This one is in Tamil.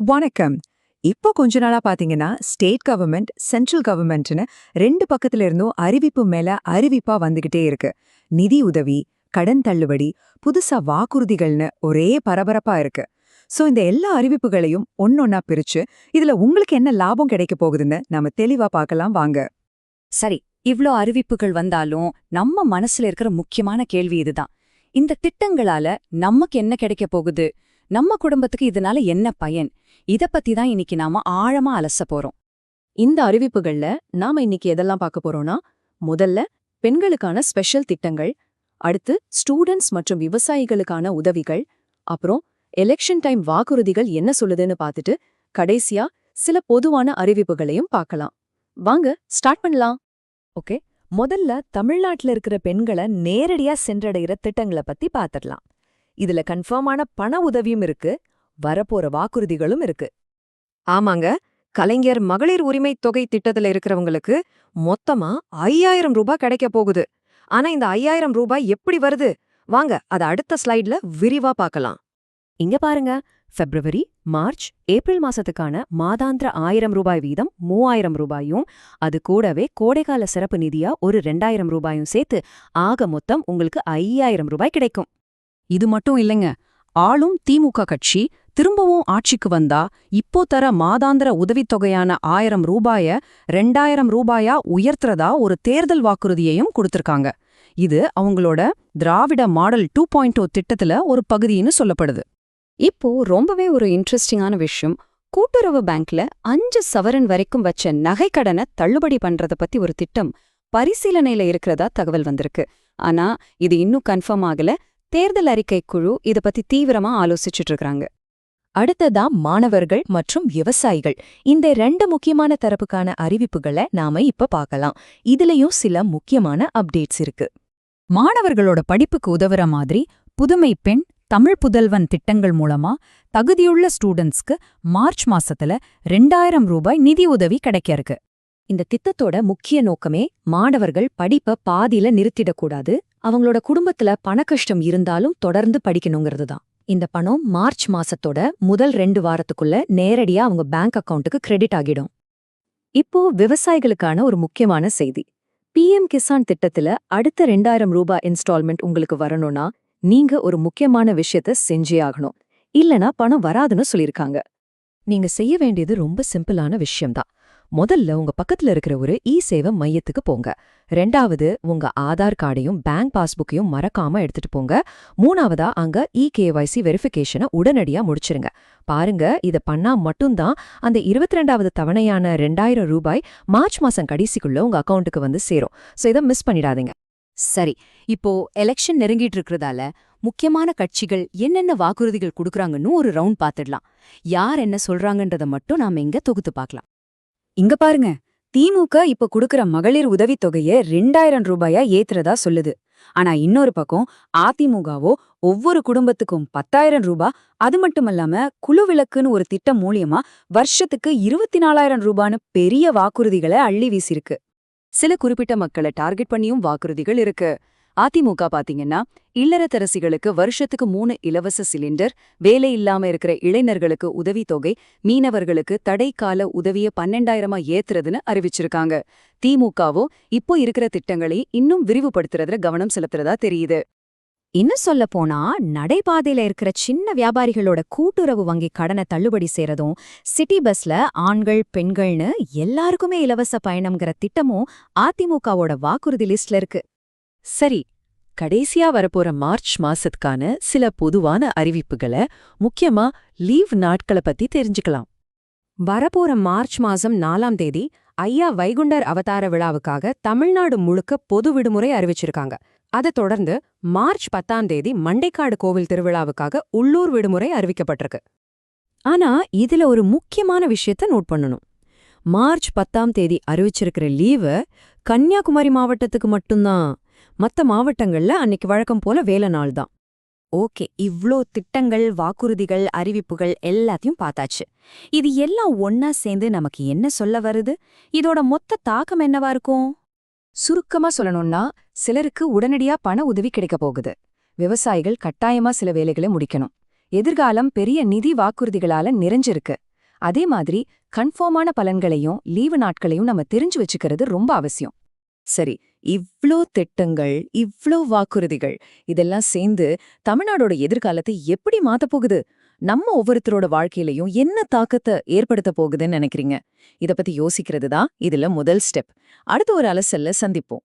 வணக்கம். இப்போ கொஞ்ச நாளா பாத்தீங்கன்னா ஸ்டேட் கவர்மெண்ட் சென்ட்ரல் கவர்மெண்ட்னு ரெண்டு பக்கத்துல இருந்தும் அறிவிப்பு மேல அறிவிப்பா வந்துகிட்டே இருக்கு. நிதி உதவி, கடன் தள்ளுபடி, புதுசா வாக்குறுதிகள்னு ஒரே பரபரப்பா இருக்கு. சோ இந்த எல்லா அறிவிப்புகளையும் ஒன்னொன்னா பிரிச்சு இதுல உங்களுக்கு என்ன லாபம் கிடைக்க போகுதுன்னு நாம தெளிவா பார்க்கலாம் வாங்க. சரி, இவ்ளோ அறிவிப்புகள் வந்தாலும் நம்ம மனசுல இருக்கிற முக்கியமான கேள்வி இதுதான். இந்த திட்டங்களால நமக்கு என்ன கிடைக்க போகுது? நம்ம குடும்பத்துக்கு இதனால என்ன பயன்? இத பத்தி தான் இன்னைக்கு நாம ஆழமா அலச போறோம். இந்த அறிவிப்புகள்ல நாம இன்னைக்கு எதெல்லாம் பார்க்க போறோம்னா, முதல்ல பெண்களுக்கான ஸ்பெஷல் திட்டங்கள், அடுத்து ஸ்டூடெண்ட்ஸ் மற்றும் விவசாயிகளுக்கான உதவிகள், அப்புறம் எலெக்ஷன் டைம் வாக்குறுதிகள் என்ன சொல்லுதுன்னு பார்த்துட்டு கடைசியா சில பொதுவான அறிவிப்புகளையும் பார்க்கலாம். வாங்க ஸ்டார்ட் பண்ணலாம். ஓகே, முதல்ல தமிழ்நாட்டுல இருக்கிற பெண்களை நேரடியா சென்றடைகிற திட்டங்களை பத்தி பாத்திரலாம். இதுல கன்ஃபார்மான பண உதவியும் இருக்கு, வரப்போற வாக்குறுதிகளும் இருக்கு. ஆமாங்க, கலைஞர் மகளிர் உரிமை தொகை திட்டத்துல இருக்கிறவங்களுக்கு மொத்தமா 5000 ரூபாய் கிடைக்க போகுது. ஆனா இந்த 5000 ரூபாய் எப்படி வருது? வாங்க அத அடுத்த ஸ்லைட்ல விரிவா பார்க்கலாம். இங்க பாருங்க, பிப்ரவரி, மார்ச், ஏப்ரல் மாசத்துக்கான மாதாந்திர 1000 ரூபாய் வீதம் 3000 ரூபாயும், அது கூடவே கோடைக்கால சிறப்பு நிதியா ஒரு 2000 ரூபாயும் சேர்த்து ஆக மொத்தம் உங்களுக்கு 5000 ரூபாய் கிடைக்கும். இது மட்டும் இல்லைங்க, ஆளும் திமுக கட்சி திரும்பவும் ஆட்சிக்கு வந்தா இப்போ தர மாதாந்திர உதவித்தொகையான 1000 ரூபாய 2000 ரூபாயா உயர்த்துறதா ஒரு தேர்தல் வாக்குறுதியையும் கொடுத்திருக்காங்க. இது அவங்களோட திராவிட மாடல் 2.0 திட்டத்துல ஒரு பகுதின்னு சொல்லப்படுது. இப்போ ரொம்பவே ஒரு இன்ட்ரெஸ்டிங்கான விஷயம், கூட்டுறவு பேங்க்ல 5 சவரன் வரைக்கும் வச்ச நகைக்கடனை தள்ளுபடி பண்றத பத்தி ஒரு திட்டம் பரிசீலனையில இருக்கிறதா தகவல் வந்திருக்கு. ஆனா இது இன்னும் கன்ஃபார்ம் ஆகல. தேர்தல் அறிக்கை குழு இத பத்தி தீவிரமா ஆலோசிச்சுட்டு இருக்காங்க. அடுத்ததா மாணவர்கள் மற்றும் விவசாயிகள், இந்த 2 முக்கியமான தரப்புக்கான அறிவிப்புகளை நாம இப்ப பார்க்கலாம். இதுலயும் சில முக்கியமான அப்டேட்ஸ் இருக்கு. மாணவர்களோட படிப்புக்கு உதவுற மாதிரி புதுமை பெண், தமிழ் புதல்வன் திட்டங்கள் மூலமா தகுதியுள்ள ஸ்டூடெண்ட்ஸ்க்கு மார்ச் மாசத்துல 2000 ரூபாய் நிதி உதவி கிடைக்க இருக்கு. இந்த திட்டத்தோட முக்கிய நோக்கமே மாணவர்கள் படிப்ப பாதியில நிறுத்திடக்கூடாது, அவங்களோட குடும்பத்துல பணக்கஷ்டம் இருந்தாலும் தொடர்ந்து படிக்கணுங்கிறது தான். இந்த பணம் மார்ச் மாசத்தோட முதல் 2 வாரத்துக்குள்ள நேரடியா அவங்க பேங்க் அக்கவுண்ட்டுக்கு கிரெடிட் ஆகிடும். இப்போ விவசாயிகளுக்கான ஒரு முக்கியமான செய்தி. PM கிசான் திட்டத்துல அடுத்த 2000 ரூபாய் இன்ஸ்டால்மெண்ட் உங்களுக்கு வரணும்னா நீங்க ஒரு முக்கியமான விஷயத்த செஞ்சே ஆகணும், இல்லனா பணம் வராதுன்னு சொல்லிருக்காங்க. நீங்க செய்ய வேண்டியது ரொம்ப சிம்பிளான விஷயம்தான். முதல்ல உங்க பக்கத்துல இருக்கிற ஒரு சேவை மையத்துக்கு போங்க. 2வது உங்க ஆதார் கார்டையும் பேங்க் பாஸ்புக்கையும் மறக்காம எடுத்துட்டு போங்க. 3வதா அங்க KYC வெரிஃபிகேஷனை உடனடியா முடிச்சிருங்க. பாருங்க, இத பண்ணா மட்டும்தான் அந்த 22வது தவணையான 2000 ரூபாய் மார்ச் மாசம் கடைசிக்குள்ள உங்க அக்கவுண்ட்டுக்கு வந்து சேரும். சோ இதை மிஸ் பண்ணிடாதீங்க. சரி, இப்போ எலெக்ஷன் நெருங்கிட்டு இருக்கிறதால முக்கியமான கட்சிகள் என்னென்ன வாக்குறுதிகள் கொடுக்கறாங்கன்னு ஒரு ரவுண்ட் பாத்துடலாம். யார் என்ன சொல்றாங்கன்றத மட்டும் நாம இங்க தொகுத்து பார்க்கலாம். இங்க பாருங்க, திமுக இப்ப குடுக்கற மகளிர் உதவித்தொகைய 2000 ரூபாயா ஏத்துறதா சொல்லுது. ஆனா இன்னொரு பக்கம் அதிமுகவோ ஒவ்வொரு குடும்பத்துக்கும் 10,000 ரூபாய், அது மட்டுமல்லாம குழு விளக்குன்னு ஒரு திட்டம் மூலியமா வருஷத்துக்கு 24,000 ரூபான்னு பெரிய வாக்குறுதிகளை அள்ளி வீசிருக்கு. சில குறிப்பிட்ட மக்களை டார்கெட் பண்ணியும் வாக்குறுதிகள் இருக்கு. அதிமுக பாத்தீங்கன்னா இல்லறத்தரசிகளுக்கு வருஷத்துக்கு 3 இலவச சிலிண்டர், வேலை இல்லாம இருக்கிற இளைஞர்களுக்கு உதவித்தொகை, மீனவர்களுக்கு தடைக்கால உதவிய 12,000 ஏத்துறதுன்னு அறிவிச்சிருக்காங்க. திமுகவோ இப்போ இருக்கிற திட்டங்களை இன்னும் விரிவுபடுத்துறதுல கவனம் செலுத்துறதா தெரியுது. இன்னும் சொல்ல போனா நடைபாதையில இருக்கிற சின்ன வியாபாரிகளோட கூட்டுறவு வங்கி கடனை தள்ளுபடி செய்யறதும், சிட்டி பஸ்ல ஆண்கள் பெண்கள்னு எல்லாருக்குமே இலவச பயணம்ங்கிற திட்டமும் அதிமுகவோட வாக்குறுதி லிஸ்ட்ல இருக்கு. சரி, கடைசியா வரப்போற மார்ச் மாசத்துக்கான சில பொதுவான அறிவிப்புகளை, முக்கியமா லீவ் நாட்களை பத்தி தெரிஞ்சுக்கலாம். வரப்போற மார்ச் மாசம் 4ஆம் தேதி ஐயா வைகுண்டர் அவதார விழாவுக்காக தமிழ்நாடு முழுக்க பொது விடுமுறை அறிவிச்சிருக்காங்க. அதைத் தொடர்ந்து மார்ச் 10ஆம் தேதி மண்டைக்காடு கோவில் திருவிழாவுக்காக உள்ளூர் விடுமுறை அறிவிக்கப்பட்டிருக்கு. ஆனா இதுல ஒரு முக்கியமான விஷயத்த நோட் பண்ணணும். மார்ச் 10ஆம் தேதி அறிவிச்சிருக்கிற லீவு கன்னியாகுமரி மாவட்டத்துக்கு மட்டும்தான். மத்த மாவட்டங்கள்ல அன்னைக்கு வழக்கம் போல வேலை நாள் தான். ஓகே, இவ்ளோ திட்டங்கள், வாக்குறுதிகள், அறிவிப்புகள் எல்லாத்தையும் பார்த்தாச்சு. இது எல்லாம் ஒன்னா சேர்ந்து நமக்கு என்ன சொல்ல வருது? இதோட மொத்த தாக்கம் என்னவா இருக்கும்? சுருக்கமா சொல்லணும்னா, சிலருக்கு உடனடியா பண உதவி கிடைக்க போகுது. விவசாயிகள் கட்டாயமா சில வேலைகளை முடிக்கணும். எதிர்காலம் பெரிய நிதி வாக்குறுதிகளால நிறைஞ்சிருக்கு. அதே மாதிரி கன்ஃபார்மான பலன்களையும் லீவு நாட்களையும் நம்ம தெரிஞ்சு வச்சுக்கிறது ரொம்ப அவசியம். சரி, இவ்ளோ திட்டங்கள், இவ்ளோ வாக்குறுதிகள் இதெல்லாம் சேர்ந்து தமிழ்நாடோட எதிர்காலத்தை எப்படி மாத்தப் போகுது? நம்ம ஒவ்வொருத்தரோட வாழ்க்கையிலயும் என்ன தாக்கத்தை ஏற்படுத்த போகுதுன்னு நினைக்கிறீங்க? இத பத்தி யோசிக்கிறது தான் இதுல முதல் ஸ்டெப். அடுத்த ஒரு அலசல்ல சந்திப்போம்.